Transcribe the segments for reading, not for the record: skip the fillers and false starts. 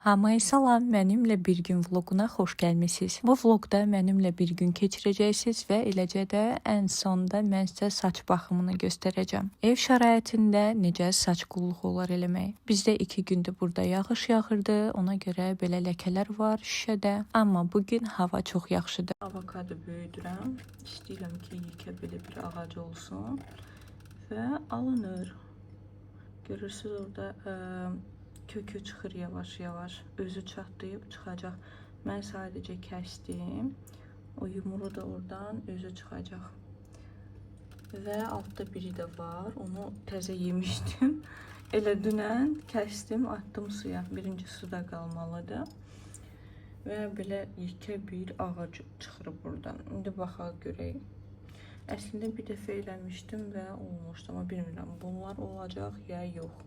Hamıya salam, mənimlə bir gün vloquna xoş gəlmisiniz. Bu vloqda mənimlə bir gün keçirəcəksiniz və eləcə də ən sonda mən sizə saç baxımını göstərəcəm. Ev şəraitində necə saç qulluğu olar eləmək. Bizdə 2 gündür burada yağış yağırdı, ona görə belə ləkələr var şüşədə. Amma bugün hava çox yaxşıdır. Avokado böyüdürəm. İstəyirəm ki, yekə belə bir ağac olsun və alınır. Görürsünüz orada kökü çıxır yavaş-yavaş, özü çatlayıb çıxacaq. Mən sadəcə kəsdim. O yumru da oradan özü çıxacaq. Və altda biri də var. Onu təzə yemişdim. Elə dünən kəsdim, atdım suya. Birinci suda qalmalıdır. Və belə yekə bir ağac çıxır buradan. İndi baxaq görək. Əslində bir dəfə eləmişdim və olmuşdu, amma bilmirəm bunlar olacaq ya yox.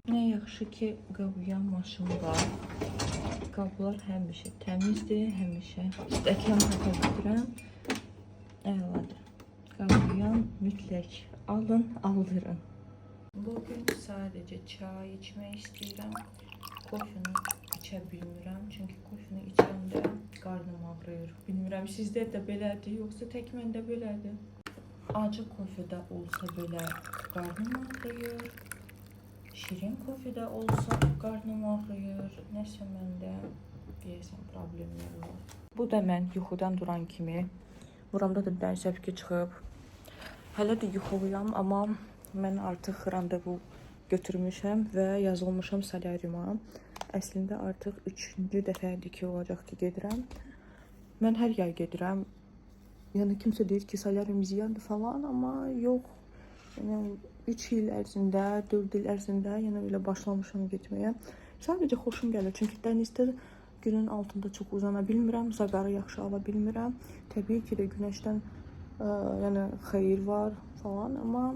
Nə yaxşı ki, qabuyan maşın var. Qablar həmişə təmizdir, həmişə stəkan hata gedirəm. Əladır. Qabuyan mütləq alın, aldırın. Bugün sadəcə çay içmək istəyirəm. Kofunu içə bilmirəm, çünki kofunu içəndə qarnım ağrıyır. Bilmirəm, sizdə də belədir, yoxsa tək məndə belədir. Acı kofedə olsa belə qarnım ağrıyır. Şirin kofedə olsa qarnım ağrıyır. Nəsə məndə deyəsən problemlər var. Bu da mən yuxudan duran kimi. Buramda da bir dənə səpki çıxıb. Hələ də yuxuluyam, amma mən artıq randevu götürmüşəm və yazılmışam solyariuma. Əslində artıq 3-cü dəfədir ki, olacaq ki, gedirəm. Mən hər yay gedirəm. Yəni kimsə deyir ki, solyarium ziyandır falan, amma yox. Yəni 3 il ərzində, 4 il ərzində yenə belə başlamışam getməyə. Sadəcə xoşum gəlir, çünki dənizdə günün altında çox uzana bilmirəm, zaqarı yaxşı ala bilmirəm. Təbii ki də günəşdən yəni xeyir var falan, amma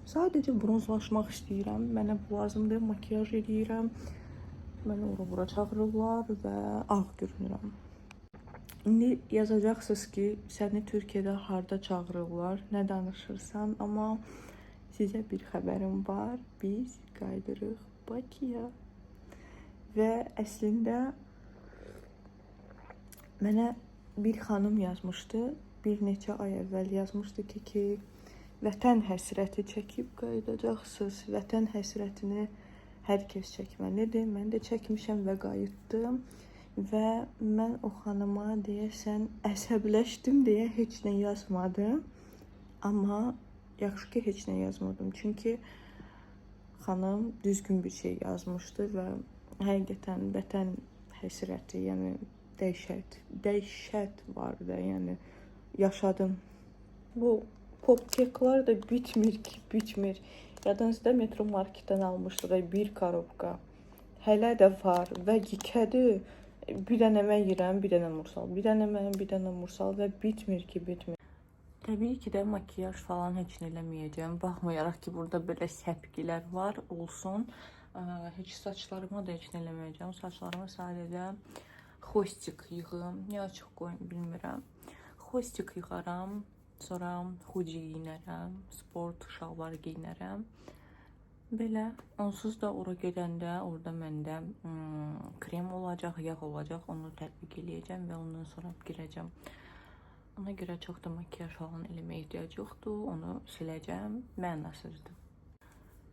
sadəcə bronzlaşmaq istəyirəm. Mənə bu lazımdır, makiyaj edirəm. Məni ora-bura çağırırlar və ağ görünürəm. İndi yazacaqsınız ki, səni Türkiyədə harda çağırırlar, nə danışırsan, amma sizə bir xəbərim var, biz qaydırıq Bakıya. Və əslində mənə bir xanım yazmışdı, bir neçə ay əvvəl yazmışdı ki, vətən həsrəti çəkib qayıdacaqsınız, vətən həsrətini hər kəs çəkməlidir. Mən də çəkmişəm və qayıtdım. Və mən o xanıma deyəsən əsəbləşdim deyə heç nə yazmadım. Amma yaxşı ki, heç nə yazmadım. Çünki xanım düzgün bir şey yazmışdı və həqiqətən vətən həsrəti, yəni dəhşət vardı, yəni yaşadım. Bu popkeklər də bitmir ki, bitmir. Yadınızda metro marketdən almışdıq bir korobka. Hələ də var və yekədir. Bir dənə mən yeyirəm, bir dənə Mursal, bir dənə mən, bir dənə Mursal və bitmir ki, bitmir. Təbii ki də makiyaj falan heç nə eləməyəcəm. Baxmayaraq ki, burada belə səpkilər var, olsun. Heç saçlarıma da heç nə eləməyəcəm. Saçlarıma sadəcə xostik yığım. Niyə açıq qoyum, bilmirəm. Xostik yığaram, sonra huci giyinərəm, sport şalvar giyinərəm. Belə, onsuz da ora gedəndə, orada məndə krem olacaq, yağ olacaq, onu tətbiq eləyəcəm və ondan sonra girəcəm. Ona görə çox da makiyaj falan eləməyə ehtiyac yoxdur, onu siləcəm, mənasızdır.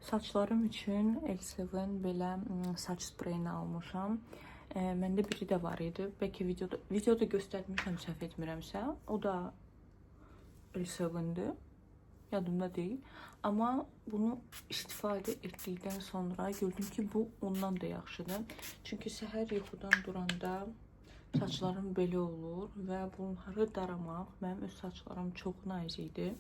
Saçlarım üçün L7 belə saç spreyini almışam. Məndə biri də var idi, bəlkə videoda göstərmişəm, səhv etmirəmsə, o da L7'dir. Yadımda deyil. Amma bunu istifadə etdikdən sonra gördüm ki, bu ondan da yaxşıdır. Çünki səhər yuxudan duranda saçlarım belə olur və bunları daramaq, mənim öz saçlarım çox nazikdir.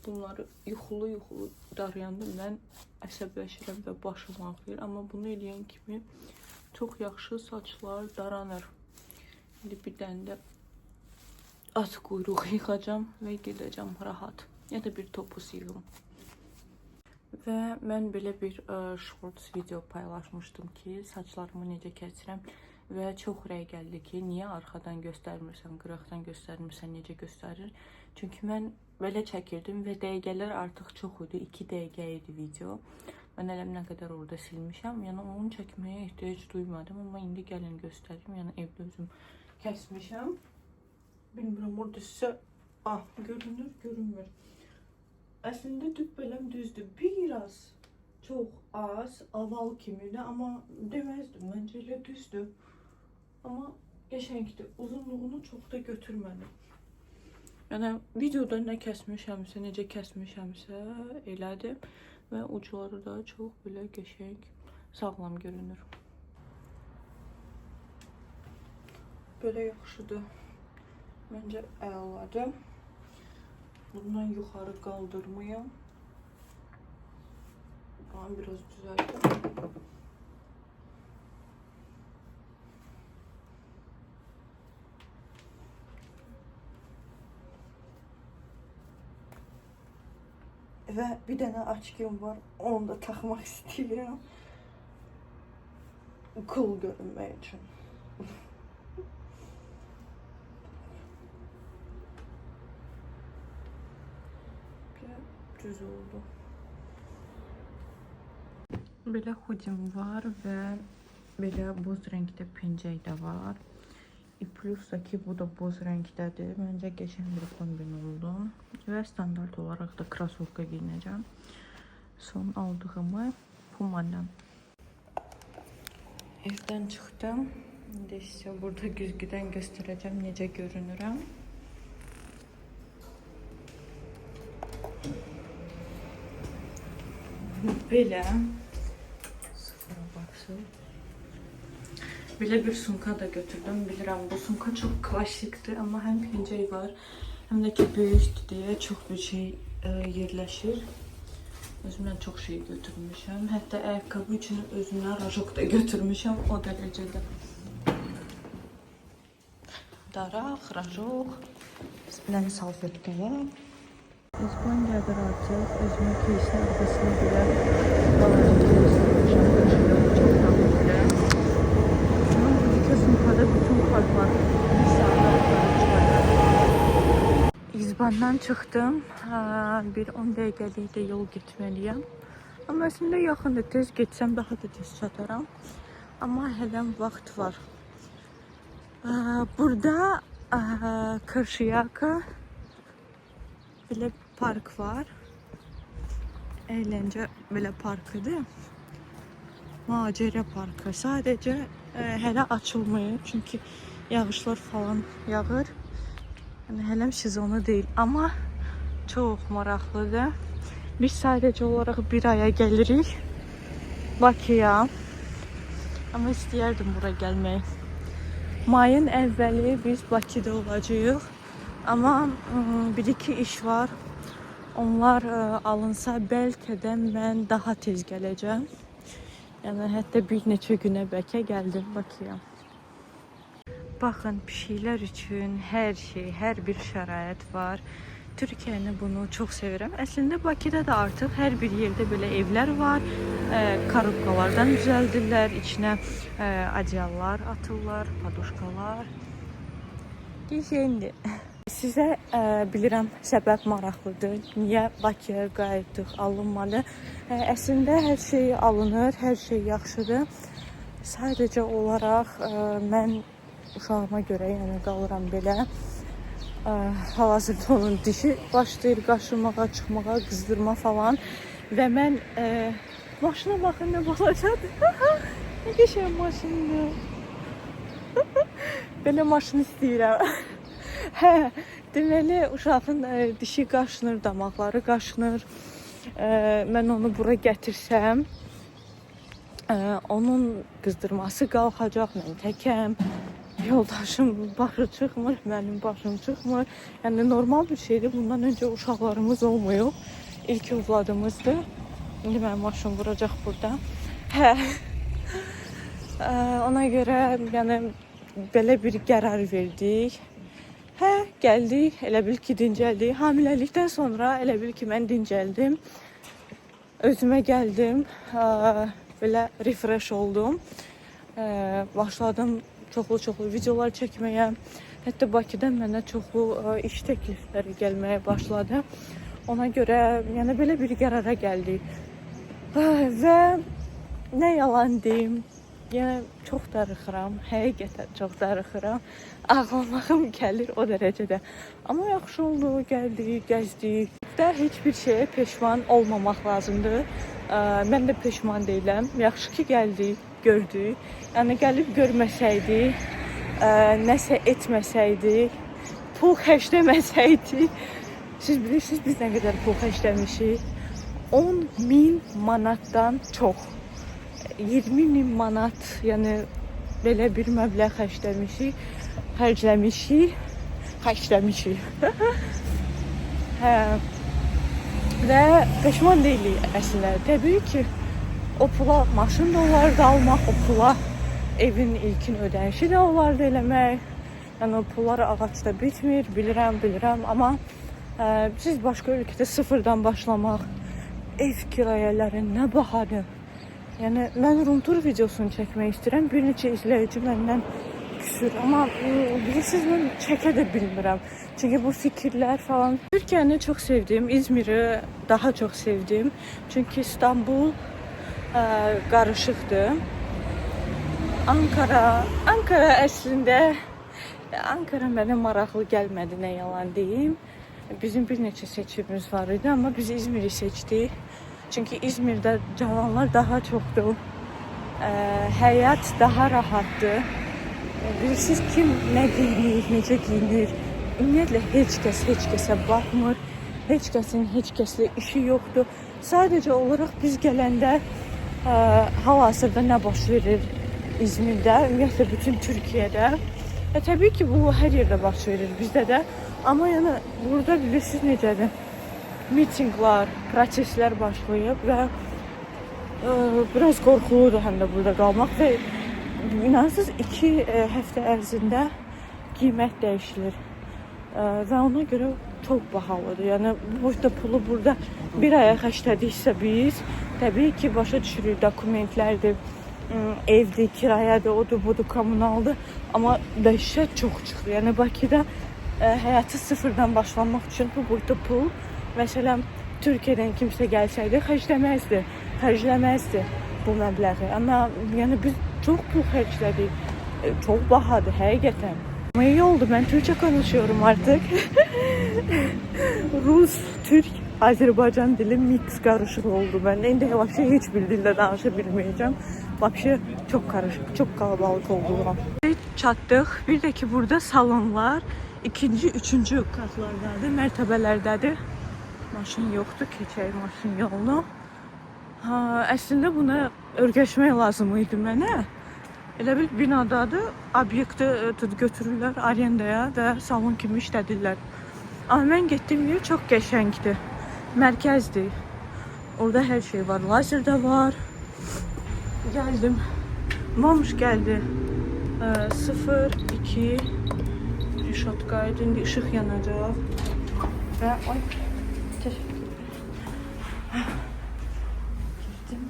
Bunları yuxulu darayanda mən əsəbləşirəm və başım ağrıyır. Amma bunu eləyən kimi çox yaxşı saçlar daranır. İndi bir dənə də at quyruğu yığacam və gedəcəm rahat. Ya da bir topuz yığım. Və mən belə bir shorts video paylaşmışdım ki, saçlarımı necə kəsirəm və çox rəy gəldi ki, niyə arxadan göstərmirsən, qıraqdan göstərmirsən, necə göstərir? Çünki mən belə çəkirdim və dəqiqələr artıq çox idi, 2 dəqiqə idi video. Mən ələm nə qədər orada silmişəm. Yəni onu çəkməyə ehtiyac duymadım, amma indi gəlin göstərim. Yəni evdə özüm kəsmişəm. Bilmirəm orada sizə görünür, görünmür. Əslində dübbələm düzdür. Biraz çox az, aval kimidir, amma deməzdim. Məncə elə düzdür. Amma qəşəngdir. Uzunluğunu çox da götürmədim. Yəni videoda nə kəsmişəmsə, necə kəsmişəmsə elədim və ucları da çox belə qəşəng, sağlam görünür. Belə yaxşıdır. Məncə əladır. Bundan yuxarı qaldırmayım. Ben biraz düzelttim. Ve bir tane açkım var. Onu da takmak istiyorum. Cool görünmek için. Düz oldu. Belə hudim var və belə boz rəngdə pencək də var. Plus da ki, bu da boz rəngdədir. Məncə qəşəng bir kombin oldu. Və standart olaraq da krasovka giyinəcəm. Son aldığımı Puma'dan. Evdən çıxdım. İndi sizə burada güzgüdən göstərəcəm necə görünürəm. Belə sıfıra baksın. Belə bir sumka da götürdüm. Bilirəm bu sumka çox klasikdir, amma həm pencək var, həm də ki böyükdür deyə çox bir şey yerləşir. Özümdən çox şey götürmüşəm. Hətta ayaqqabı üçün özümdən rajok da götürmüşəm o dərəcədə. Daraq, rajok, bilən salfetkaya. İspaniyadır artıq, özümün keysin arxasına görə balaca keysin çok rahatdır. Ama bu iki sınıfada bütün farklar İzbandan çıxdım, bir 10 dəqiqəlik də yol getməliyəm. Amma əslində yaxındır, tez getsəm daha da tez çataram. Amma hələm vaxt var. Burada Karşıyaka belə park var. Eğlence belə parkıdır. Macera parkı. Sadəcə hələ açılmayıb. Çünki yağışlar falan yağır. Yəni hələm sezonu deyil. Amma çox maraqlıdır. Biz sadəcə olaraq bir aya gəlirik Bakıya. Amma istəyərdim bura gəlmək. Mayın əvvəli biz Bakıda olacağıq. Amma bir-iki iş var. Onlar alınsa bəlkə də mən daha tez gələcəm. Yəni hətta bir neçə günə bəlkə gəldim Bakıya. Baxın, pişiklər üçün hər şey, hər bir şərait var. Türkiyəni bunu çox sevirəm. Əslində Bakıda da artıq hər bir yerdə belə evlər var. Karobkalardan düzəldirlər, içinə adyallar atırlar, padoşkalar. Qəşəngdir. Sizə bilirəm səbəb maraqlıdır. Niyə Bakıya qayıtdıq, alınmalı? Əslində hər şey alınır, hər şey yaxşıdır. Sadəcə olaraq mən uşağıma görə yəni qalıram belə. Hal-hazırda onun dişi başlayır qaşınmağa, çıxmağa, qızdırma falan. Və mən maşına baxın nə balacadır. Nə qəşəng maşındır. Belə maşın istəyirəm. Hə, deməli uşağın dişi qaşınır, damaqları qaşınır. Mən onu bura gətirsəm, onun qızdırması qalxacaq, mən təkəm. Yoldaşım başı çıxmır, mənim başım çıxmır. Yəni normal bir şeydir. Bundan öncə uşaqlarımız olmuyor. İlk övladımızdır. İndi mənim başım vuracaq burada. Hə. Ona görə yəni belə bir qərar verdik. Hə, gəldik. Elə bil ki dincəldik. Hamiləlikdən sonra elə bil ki mən dincəldim. Özümə gəldim. Belə refresh oldum. Başladım çoxlu videolar çəkməyə. Hətta Bakıdan mənə çoxlu iş təklifləri gəlməyə başladı. Ona görə yəni belə bir qərara gəldik. Və nə yalan deyim, yəni çox darıxıram, həqiqətən çox darıxıram. Ağlamağım gəlir o dərəcədə. Amma yaxşı oldu, gəldik, gəzdik. Və heç bir şeyə peşman olmamaq lazımdır. Mən də peşman deyiləm. Yaxşı ki gəldik, gördük. Yəni gəlib görməsəydik, nəsə etməsəydik, pul xərcləməsəydik. Siz bilirsiniz biz nə qədər pul xərcləmişik? 10.000 manatdan çox. 20.000 manat, yəni belə bir məbləğ xərcləmişik. Hə. Və peşman deyilik əslində. Təbii ki, o pula maşın da olardı almaq, o pula evin ilkin ödənişi də olardı eləmək. Yəni o pullar ağacda bitmir, bilirəm, amma siz başqa ölkədə sıfırdan başlamaq, ev kirayələri nə bahadır. Yəni mən room tour videosunu çəkmək istəyirəm. Bir neçə izləyici məndən küsür, amma bilirsiniz mən çəkə də bilmirəm. Çünki bu fikirlər falan. Türkiyəni çox sevdim, İzmiri daha çox sevdim. Çünki İstanbul qarışıqdır. Ankara əslində Ankara mənə maraqlı gəlmədi, nə yalan deyim. Bizim bir neçə seçimimiz var idi, amma biz İzmiri seçdik. Çünki İzmirdə cavanlar daha çoxdur. Həyat daha rahatdır. Bilirsiniz kim nə giyinir, necə giyinir. Ümumiyyətlə heç kəsə baxmır. Heç kəsin heç kəslə işi yoxdur. Sadəcə olaraq biz gələndə hal-hazırda nə baş verir İzmirdə, ümumiyyətlə bütün Türkiyədə. Təbii ki, bu hər yerdə baş verir bizdə də. Amma yəni burada bilirsiniz necədir? Mitinglər, proseslər başlayıb və biraz qorxuludur həm də burada qalmaq və inanırsınız 2 həftə ərzində qiymət dəyişilir və ona görə çox bahalıdır. Yəni bu pulu burada bir aya xərclədiksə biz, təbii ki, başa düşürük, dokumentlərdir, evdir, kirayədir, odur, budur, kommunaldır, amma dəhşət çox çıxır. Yəni Bakıda həyatı sıfırdan başlamaq üçün bu boyda pul, məsələn, Türkiyədən kimsə gəlsəydi, xərcləməzdi bu məbləği. Amma yəni biz çox pul xərclədik, çox bahadır həqiqətən. Amma iyi oldu, mən Türkçe konuşuyorum artık. Rus, Türk, Azərbaycan dili mix qarışıq oldu. Ben indi heç bir dildə danışa bilməyəcəm. Vəbşə çox qarışıq, çox kalabalık oldu. Çatdıq. Bir də ki burada salonlar 2-ci, 3-cü katlardadır, mərtəbələrdədir. Maşın yoxdur, keçək maşın yolunu. Əslində buna öyrəşmək lazım idi mənə. Elə bil binadadır, obyekti götürürlər arendaya və salon kimi işlədirlər. Amma mən getdiyim yer çox qəşəngdir, mərkəzdir. Orada hər şey var, lazer də var. Gəldim, Momuş gəldi. 0, 2, rişotkaydı, indi ışıq yanacaq. Və ay, təşəkkür ederim. Girdim.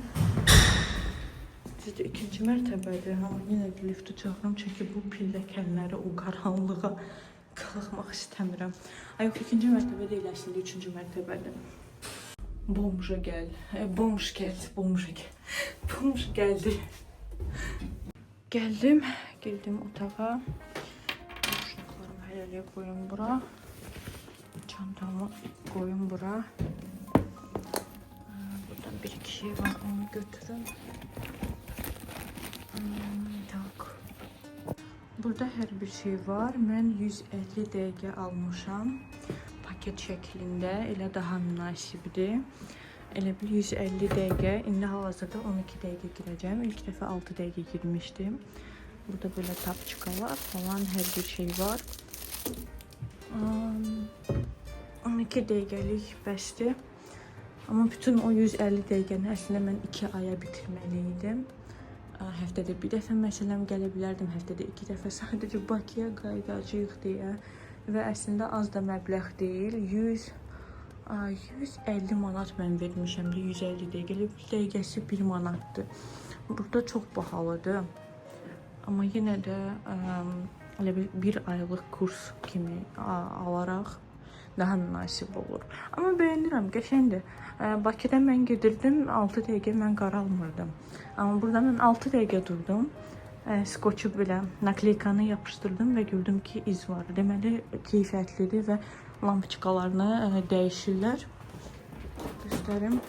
Sizdə 2-ci mərtəbədir, amma yenə də lifti çağıram, çünki bu pilləkənləri o qaranlığa qalxmaq istəmirəm. Ay yox, 2-ci mərtəbə deyil, əslində 3-cü mərtəbədir. Bomuşa gəl. Bomuş gəldi. Geldim otağa. Uşaqlarımı hələliyə qoyum bura. Çantamı qoyum bura. Buradan bir iki şey var, onu götürün. Tak. Burada hər bir şey var. Mən 150 dəqiqə almışam. Paket şəklində, elə daha münasibdir. Elə bir 150 dəqiqə, indi hal-hazırda 12 dəqiqə girəcəm. İlk dəfə 6 dəqiqə girmişdim. Burada böyle tapçıkalar falan hər bir şey var. 12 dəqiqəlik bəsdir. Amma bütün o 150 dəqiqəni əslində mən 2 aya bitirməliydim. Həftədə bir dəfə məsələn gələ bilərdim, həftədə 2 dəfə sadəcə Bakıya qayıdacağıq deyə. Və əslində az da məbləğ deyil. 150 manat mən vermişəm də 150 dəqiqəsi 1 manatdır. Burada çox bahalıdır. Amma yenə də elə bir aylıq kurs kimi alaraq daha münasib olur. Amma bəyənirəm, qəşəngdir. Bakıda mən gedirdim, 6 dəqiqə mən qaralmırdım. Amma burada mən 6 dəqiqə durdum. Skoçu belə nakleykanı yapışdırdım və gördüm ki, iz var. Deməli, keyfiyyətlidir və lampoçkalarını dəyişirlər. Göstərim.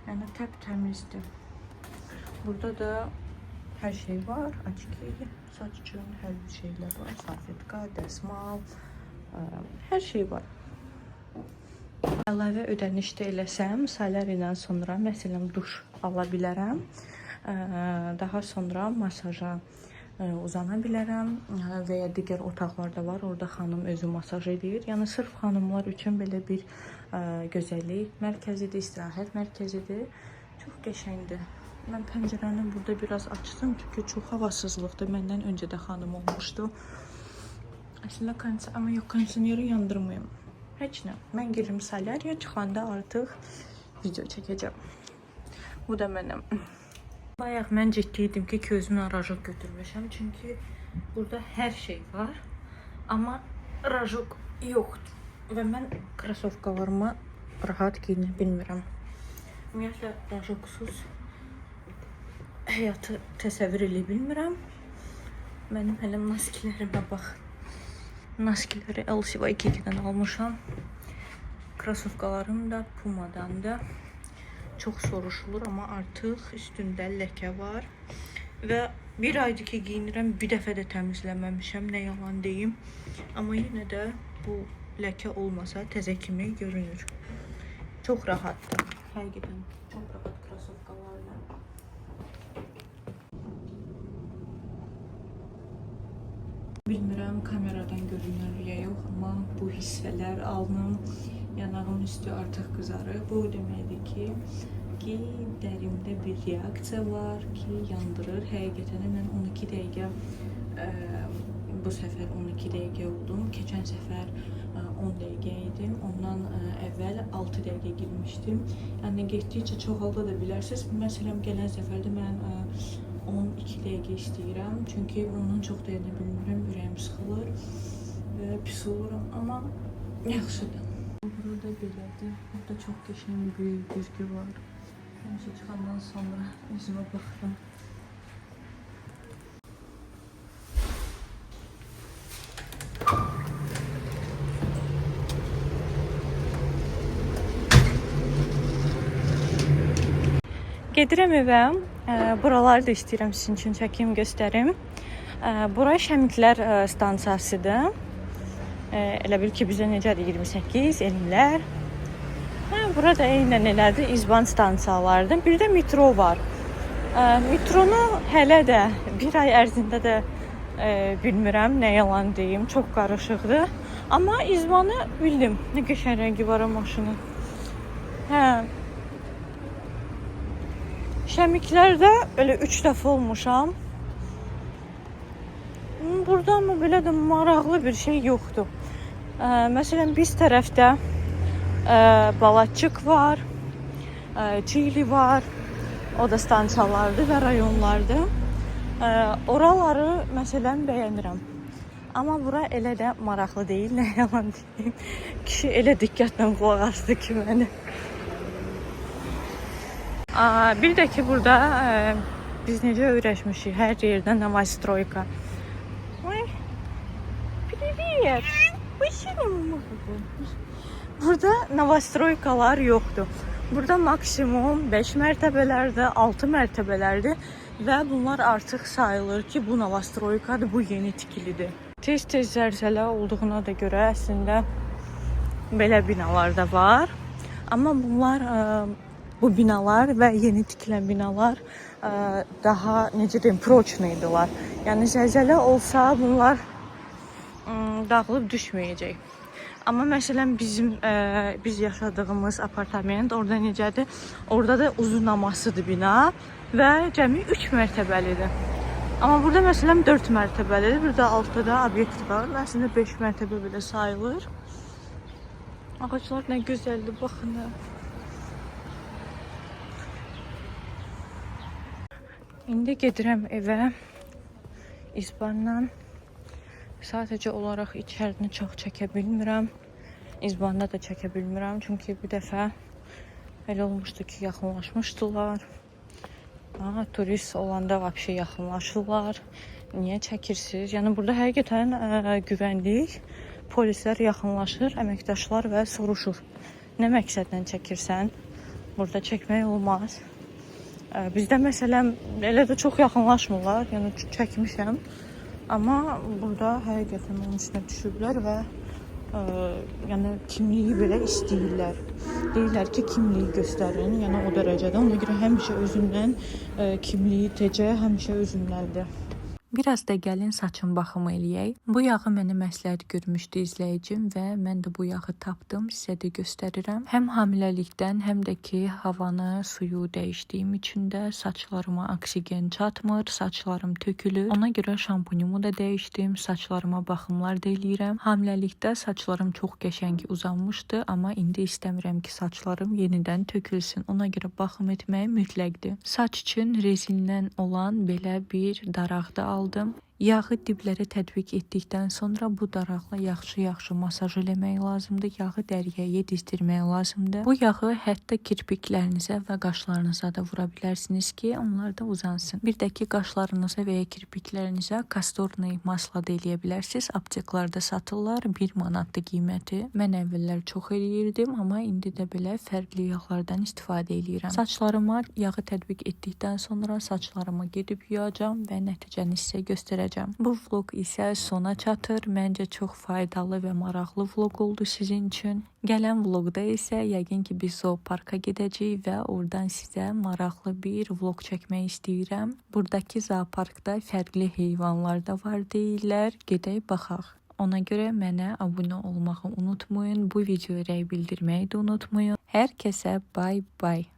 Yəni təmizdir. Burada da hər şey var. Açki, saç üçün hər bir şeylər var. Salfetka, dəsmal, hər şey var. Əlavə ödəniş də eləsəm, salərindən sonra məsələn duş ala bilərəm. Daha sonra masaja uzana bilərəm və ya digər otaqlarda var. Orada xanım özü masaj edir. Yəni sırf xanımlar üçün belə bir gözəllik mərkəzidir, istirahət mərkəzidir. Çox qəşəngdir. Mən pəncərəni burada biraz açdım çünki çox havasızlıqdır. Məndən öncə də xanım olmuşdu. Əslində amma yox, kondisioneri yandırmayım. Heç nə. Mən girim salyariya, çıxanda artıq video çəkəcəm. Bu da mənim. Bayaq mən ciddi idim ki, gözümə rajok götürmüşəm. Çünki burada hər şey var. Amma rajok yoxdur. Və mən krasovkalarıma rahat giyinə bilmirəm. Ümumiyyətlə, rajoksuz həyatı təsəvvür edə bilmirəm. Mənim hələ maskilərimə bax. Maskiləri LCY2-dən almışam. Krasovkalarım da Puma'dandır. Çox soruşulur, amma artıq üstündə ləkə var. Və bir aydır ki, giyinirəm, bir dəfə də təmizləməmişəm, nə yalan deyim. Amma yenə də bu ləkə olmasa təzə kimi görünür. Çox rahatdır. Həqiqətən çox rahat krasovkalarla. Bilmirəm, kameradan görünür ya yox, amma bu hissələr, alnım, yanağım üstü artıq qızarır. Bu deməkdir ki, dərimdə bir reaksiya var ki, yandırır. Həqiqətən mən 12 dəqiqə, bu səfər 12 dəqiqə oldum. Keçən səfər 10 dəqiqə idim. Ondan əvvəl 6 dəqiqə girmişdim. Yəni, getdikcə çoxalda da bilərsiniz. Məsələn, gələn səfərdə mən 12 dəqiqə istəyirəm. Çünki ondan çox dayanı bilmirəm, ürəyim sıxılır və pis olurum. Amma yaxşıdır. Burada belədir. Burada çox qəşəng bir güzgü var. Həmişə çıxandan sonra üzümə baxıram. Gedirəm evə. Buraları da istəyirəm sizin üçün çəkim, göstərim. Bura Şəmiklər stansiyasıdır. Elə bil ki, bizə necədir 28, elmlər. Burada eynən elədir, İzban stansiyalardır. Bir də metro var. Metronu hələ də bir ay ərzində də bilmirəm, nə yalan deyim, çox qarışıqdır. Amma İzbanı bildim, nə qəşəng rəngi var o maşının. Şəmiklərdə elə 3 dəfə olmuşam. Burada amma belə də maraqlı bir şey yoxdur. Məsələn, biz tərəfdə Balatçıq var, Çili var, o da stansiyalardır və rayonlardır. Oraları məsələn bəyənirəm. Amma bura elə də maraqlı deyil, nə yalan deyim. Kişi elə diqqətlə qulaq asdı ki, məni. Bir də ki, burada biz necə öyrəşmişik, hər yerdə Novostroyka. Привет! Burada Novostroykalar yoxdur. Burada maksimum 5 mərtəbələrdir, 6 mərtəbələrdir və bunlar artıq sayılır ki, bu Novostroykadır, bu yeni tikilidir. Tez-tez zəlzələ olduğuna da görə əslində belə binalar da var. Amma bunlar bu binalar və yeni tikilən binalar daha necə deyim, proçnaydılar. Yəni zəlzələ olsa bunlar dağılıb düşməyəcək. Amma məsələn biz yaşadığımız apartament orada necədir? Orada da uzunlamasıdır bina və cəmi 3 mərtəbəlidir. Amma burada məsələn 4 mərtəbəlidir. Burada altında obyekt var. Əslində 5 mərtəbə belə sayılır. Ağaclar nə gözəldir, baxın. İndi gedirəm evə İzbandan. Sadəcə olaraq içərini çox çəkə bilmirəm. İzbanda da çəkə bilmirəm, çünki bir dəfə elə olmuşdu ki, yaxınlaşmışdılar. Turist olanda vəbşə yaxınlaşırlar. Niyə çəkirsiniz? Yəni burada həqiqətən güvənlik, polislər yaxınlaşır, əməkdaşlar və soruşur. Nə məqsədlə çəkirsən? Burada çəkmək olmaz. Bizdə məsələn elə də çox yaxınlaşmırlar. Yəni çəkmişəm. Amma burada həqiqətən onun üstünə düşüblər və yəni kimliyi belə istəyirlər. Deyirlər ki, kimliyi göstərin. Yəni o dərəcədə. Ona görə həmişə özündən kimliyi TC həmişə özündəndir. Biraz da gəlin saçın baxımı eləyək. Bu yağı mənə məsləhət görmüşdü izləyicim və mən də bu yağı tapdım, sizə də göstərirəm. Həm hamiləlikdən, həm də ki, havanı, suyu dəyişdiyim üçün də saçlarıma oksigen çatmır, saçlarım tökülür. Ona görə şampunumu da dəyişdim, saçlarıma baxımlar da eləyirəm. Hamiləlikdə saçlarım çox qəşəng uzanmışdı, amma indi istəmirəm ki, saçlarım yenidən tökülsün. Ona görə baxım etmək mütləqdir. Saç üçün rezindən olan belə bir daraq da aldım. Yağı diblərə tətbiq etdikdən sonra bu daraqla yaxşı-yaxşı masaj eləmək lazımdır. Yağı dəriyə yedizdirmək lazımdır. Bu yağı hətta kirpiklərinizə və qaşlarınıza da vura bilərsiniz ki, onlar da uzansın. Bir də ki, qaşlarınıza və ya kirpiklərinizə kastorni masla da eləyə bilərsiniz. Apteklarda satırlar. 1 manatdır qiyməti. Mən əvvəllər çox eləyirdim, amma indi də belə fərqli yağlardan istifadə eləyirəm. Saçlarıma yağı tətbiq etdikdən sonra saçlarımı gedib yuyacağam və nəticəni sizə göstərəcəm. Bu vlog isə sona çatır. Məncə çox faydalı və maraqlı vlog oldu sizin üçün. Gələn vlogda isə yəqin ki, biz zooparka gedəcəyik və oradan sizə maraqlı bir vlog çəkmək istəyirəm. Buradakı zooparkda fərqli heyvanlar da var deyirlər. Gedək baxaq. Ona görə mənə abunə olmağı unutmayın. Bu videoya rəy bildirməyi də unutmayın. Hər kəsə bay bay.